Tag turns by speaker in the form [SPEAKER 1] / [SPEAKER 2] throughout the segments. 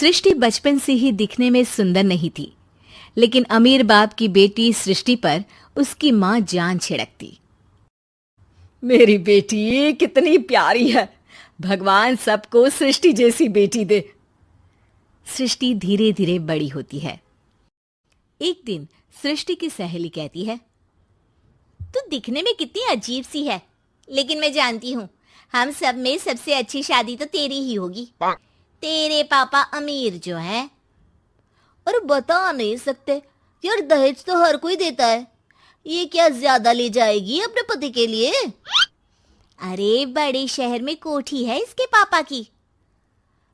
[SPEAKER 1] सृष्टि बचपन से ही दिखने में सुंदर नहीं थी, लेकिन अमीर बाप की बेटी सृष्टि पर उसकी माँ जान छिड़कती।
[SPEAKER 2] मेरी बेटी कितनी प्यारी है, भगवान सबको सृष्टि जैसी बेटी दे।
[SPEAKER 1] सृष्टि धीरे धीरे बड़ी होती है। एक दिन सृष्टि की सहेली कहती है,
[SPEAKER 3] तू दिखने में कितनी अजीब सी है, लेकिन मैं जानती हूँ हम सब में सबसे अच्छी शादी तो तेरी ही होगी। तेरे पापा अमीर जो है। और बता नहीं सकते यार, दहेज तो हर कोई देता है, ये क्या ज्यादा ले जाएगी अपने पति के लिए? अरे बड़े शहर में कोठी है इसके पापा की।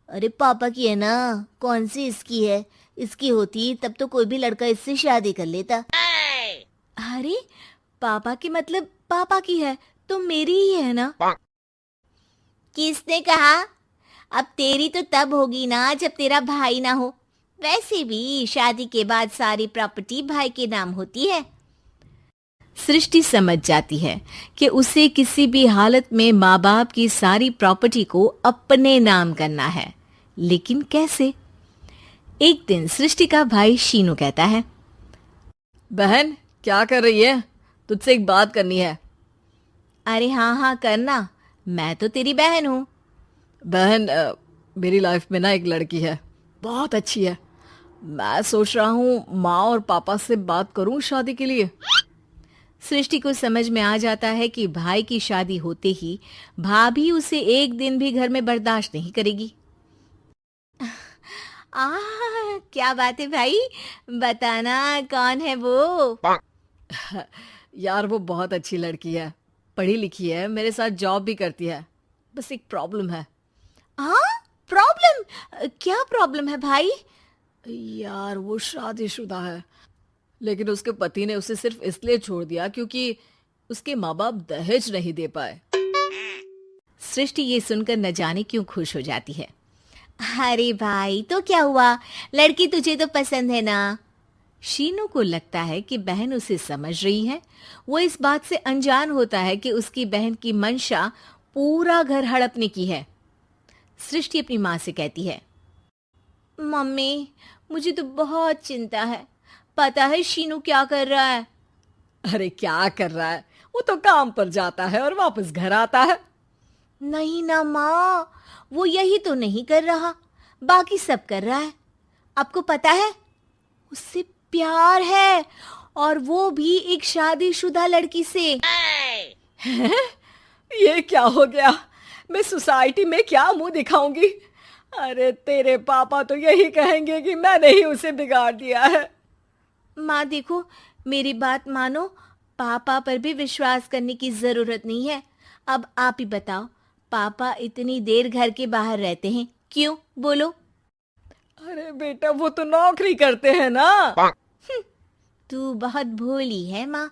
[SPEAKER 3] अरे पापा की है ना, कौन सी इसकी है? इसकी होती तब तो कोई भी लड़का इससे शादी कर लेता।
[SPEAKER 1] अरे पापा की मतलब पापा की है तो मेरी ही है ना?
[SPEAKER 3] किसने कहा? अब तेरी तो तब होगी ना जब तेरा भाई ना हो। वैसे भी शादी के बाद सारी प्रॉपर्टी भाई के नाम होती है।
[SPEAKER 1] सृष्टि समझ जाती है कि उसे किसी भी हालत में माँ बाप की सारी प्रॉपर्टी को अपने नाम करना है, लेकिन कैसे? एक दिन सृष्टि का भाई शीनू कहता है,
[SPEAKER 2] बहन क्या कर रही है? तुझसे एक बात करनी है।
[SPEAKER 1] अरे हाँ हाँ करना, मैं तो तेरी बहन हूँ।
[SPEAKER 2] बहन मेरी लाइफ में ना एक लड़की है, बहुत अच्छी है। मैं सोच रहा हूँ माँ और पापा से बात करूँ शादी के लिए।
[SPEAKER 1] सृष्टि को समझ में आ जाता है कि भाई की शादी होते ही भाभी उसे एक दिन भी घर में बर्दाश्त नहीं करेगी। क्या बात है भाई, बताना कौन है वो?
[SPEAKER 2] यार वो बहुत अच्छी लड़की है, पढ़ी लिखी है, मेरे साथ जॉब भी करती है। बस एक प्रॉब्लम है।
[SPEAKER 1] हाँ प्रॉब्लम? क्या प्रॉब्लम है भाई?
[SPEAKER 2] यार वो शादीशुदा है, लेकिन उसके पति ने उसे सिर्फ इसलिए छोड़ दिया क्योंकि उसके माँ बाप दहेज नहीं दे पाए।
[SPEAKER 1] सृष्टि ये सुनकर न जाने क्यों खुश हो जाती है।
[SPEAKER 3] अरे भाई तो क्या हुआ, लड़की तुझे तो पसंद है ना?
[SPEAKER 1] शीनू को लगता है कि बहन उसे समझ रही है। वो इस बात से अनजान होता है कि उसकी बहन की मंशा पूरा घर हड़पने की है। सृष्टि अपनी माँ से कहती है,
[SPEAKER 3] मम्मी मुझे तो बहुत चिंता है। पता है शीनू क्या कर रहा है?
[SPEAKER 2] अरे क्या कर रहा है? वो तो काम पर जाता है और वापस घर आता है।
[SPEAKER 3] नहीं ना माँ, वो यही तो नहीं कर रहा, बाकी सब कर रहा है। आपको पता है उससे प्यार है, और वो भी एक शादीशुदा लड़की से।
[SPEAKER 2] ये क्या हो गया? मैं सोसाइटी में क्या मुंह दिखाऊंगी? अरे तेरे पापा तो यही कहेंगे कि मैंने ही उसे बिगाड़ दिया है।
[SPEAKER 3] माँ देखो, मेरी बात मानो, पापा पर भी विश्वास करने की जरूरत नहीं है। अब आप ही बताओ, पापा इतनी देर घर के बाहर रहते हैं क्यों? बोलो।
[SPEAKER 2] अरे बेटा वो तो नौकरी करते हैं ना।
[SPEAKER 3] तू बहुत भोली है माँ।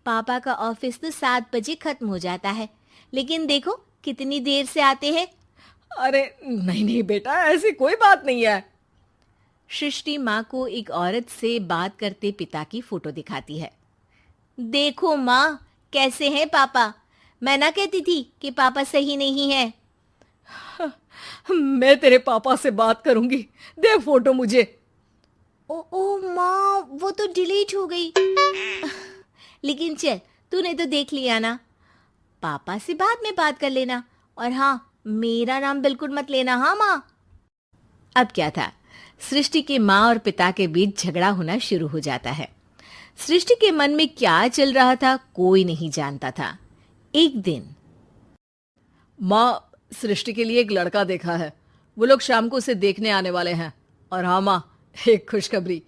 [SPEAKER 3] पापा का ऑफिस तो 7 बजे खत्म हो जाता है, लेकिन देखो कितनी देर से आते हैं।
[SPEAKER 2] अरे नहीं नहीं बेटा, ऐसी कोई बात नहीं है।
[SPEAKER 1] सृष्टि माँ को एक औरत से बात करते पिता की फोटो दिखाती है।
[SPEAKER 3] देखो माँ कैसे हैं पापा। मैं ना कहती थी कि पापा सही नहीं है।
[SPEAKER 2] मैं तेरे पापा से बात करूंगी, दे फोटो मुझे।
[SPEAKER 3] ओ माँ, वो तो डिलीट हो गई। लेकिन चल, तूने तो देख लिया ना। पापा से बाद में बात कर लेना, और हाँ मेरा नाम बिल्कुल मत लेना। हाँ माँ।
[SPEAKER 1] अब क्या था, सृष्टि के माँ और पिता के बीच झगड़ा होना शुरू हो जाता है। सृष्टि के मन में क्या चल रहा था कोई नहीं जानता था। एक दिन,
[SPEAKER 2] माँ सृष्टि के लिए एक लड़का देखा है, वो लोग शाम को उसे देखने आने वाले हैं। और हाँ माँ, एक खुशखबरी,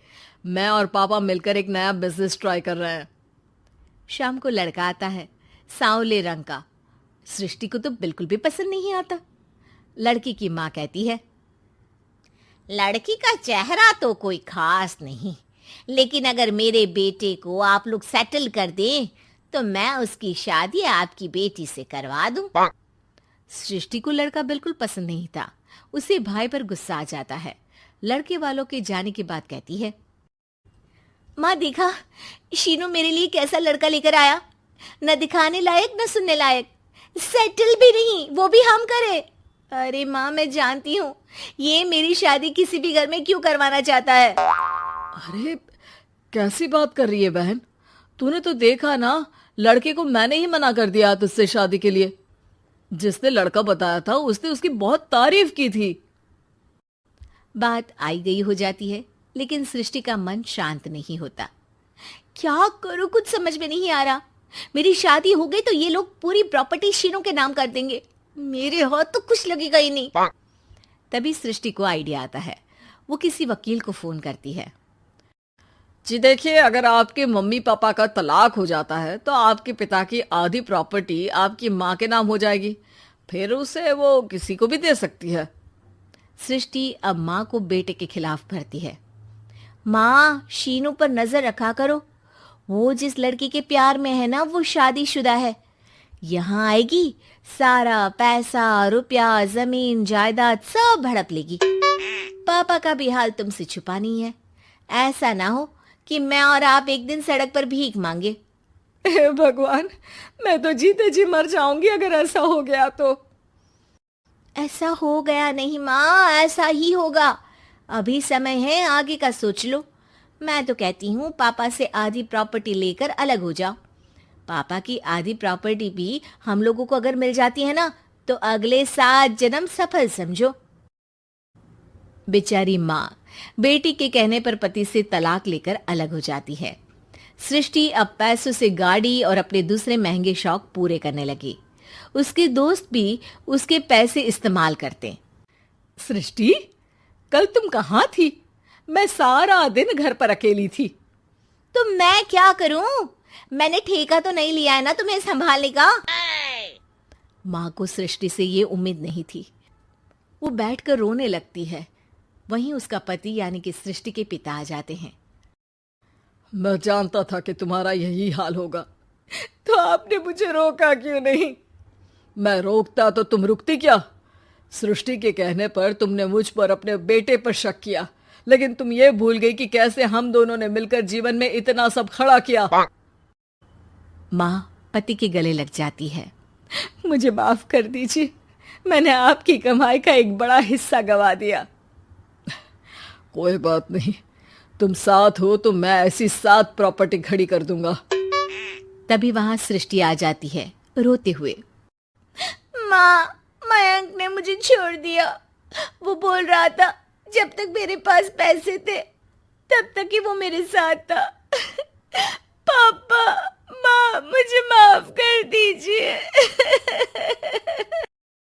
[SPEAKER 2] मैं और पापा मिलकर एक नया बिजनेस ट्राई कर रहे हैं।
[SPEAKER 1] शाम को लड़का आता है, सांवले रंग का। सृष्टि को तो बिल्कुल भी पसंद नहीं आता। लड़की की माँ कहती है,
[SPEAKER 3] लड़की का चेहरा तो कोई खास नहीं, लेकिन अगर मेरे बेटे को आप लोग सेटल कर दें तो मैं उसकी शादी आपकी बेटी से करवा दूं।
[SPEAKER 1] सृष्टि को लड़का बिल्कुल पसंद नहीं था। उसे भाई पर गुस्सा आ जाता है। लड़के वालों के जाने के बाद कहती है,
[SPEAKER 3] माँ देखा शीनू मेरे लिए कैसा लड़का लेकर आया, न दिखाने लायक न सुनने लायक, सेटल भी नहीं, वो भी हम करे। अरे माँ, मैं जानती हूँ ये मेरी शादी किसी भी घर में क्यों करवाना चाहता है।
[SPEAKER 2] अरे कैसी बात कर रही है बहन, तूने तो देखा ना, लड़के को मैंने ही मना कर दिया तुझसे शादी के लिए। जिसने लड़का बताया था उसने उसकी बहुत तारीफ की थी।
[SPEAKER 1] बात आई गई हो जाती है, लेकिन सृष्टि का मन शांत नहीं होता। क्या करूं, कुछ समझ में नहीं आ रहा। मेरी शादी हो गई तो ये लोग पूरी प्रॉपर्टी शीनू के नाम कर देंगे, मेरे हाथ तो कुछ लगेगा ही नहीं। तभी सृष्टि को आइडिया आता है। वो किसी वकील को फोन करती है।
[SPEAKER 2] जी देखिए, अगर आपके मम्मी पापा का तलाक हो जाता है तो आपके पिता की आधी प्रॉपर्टी आपकी माँ के नाम हो जाएगी, फिर उसे वो किसी को भी दे सकती है।
[SPEAKER 1] सृष्टि अब माँ को बेटे के खिलाफ भरती है। माँ, शीनू पर नजर रखा करो, वो जिस लड़की के प्यार में है ना वो शादीशुदा है। यहाँ आएगी, सारा पैसा, रुपया, जमीन, जायदाद सब हड़प लेगी। पापा का भी हाल तुमसे छुपा नहीं है। ऐसा ना हो कि मैं और आप एक दिन सड़क पर भीख मांगे।
[SPEAKER 2] हे भगवान, मैं तो जीते जी मर जाऊंगी अगर ऐसा हो गया तो।
[SPEAKER 3] ऐसा हो गया नहीं माँ, ऐसा ही होगा। अभी समय है, आगे का सोच लो। मैं तो कहती हूँ पापा से आधी प्रॉपर्टी लेकर अलग हो जाओ। पापा की आधी प्रॉपर्टी भी हम लोगों को अगर मिल जाती है ना तो अगले 7 जन्म सफल समझो।
[SPEAKER 1] बेचारी माँ बेटी के कहने पर पति से तलाक लेकर अलग हो जाती है। सृष्टि अब पैसों से गाड़ी और अपने दूसरे महंगे शौक पूरे करने लगी। उसके दोस्त भी उसके पैसे इस्तेमाल करते।
[SPEAKER 2] सृष्टि, कल तुम कहाँ थी? मैं सारा दिन घर पर अकेली थी।
[SPEAKER 3] तो मैं क्या करूं? मैंने ठेका तो नहीं लिया है ना तुम्हें संभालने का।
[SPEAKER 1] माँ को सृष्टि से ये उम्मीद नहीं थी। वो बैठकर रोने लगती है। वहीं उसका पति यानी कि सृष्टि के पिता आ जाते हैं।
[SPEAKER 2] मैं जानता था कि तुम्हारा यही हाल होगा, तो आपने मुझे रोका क्यों नहीं? मैं रोकता तो तुम रुकती क्या? सृष्टि के कहने पर तुमने मुझ पर, अपने बेटे पर शक किया, लेकिन तुम ये भूल गई कि कैसे हम दोनों ने मिलकर जीवन में इतना सब खड़ा किया।
[SPEAKER 1] माँ पति के गले लग जाती है।
[SPEAKER 2] मुझे माफ कर दीजिए, मैंने आपकी कमाई का एक बड़ा हिस्सा गवा दिया। कोई बात नहीं, तुम साथ हो तो मैं ऐसी 7 प्रॉपर्टी खड़ी कर दूंगा।
[SPEAKER 1] तभी वहां सृष्टि आ जाती है रोते हुए।
[SPEAKER 3] माँ, मयंक ने मुझे छोड़ दिया। वो बोल रहा था जब तक मेरे पास पैसे थे तब तक ही वो मेरे साथ था। पापा, माँ, मुझे माफ कर दीजिए।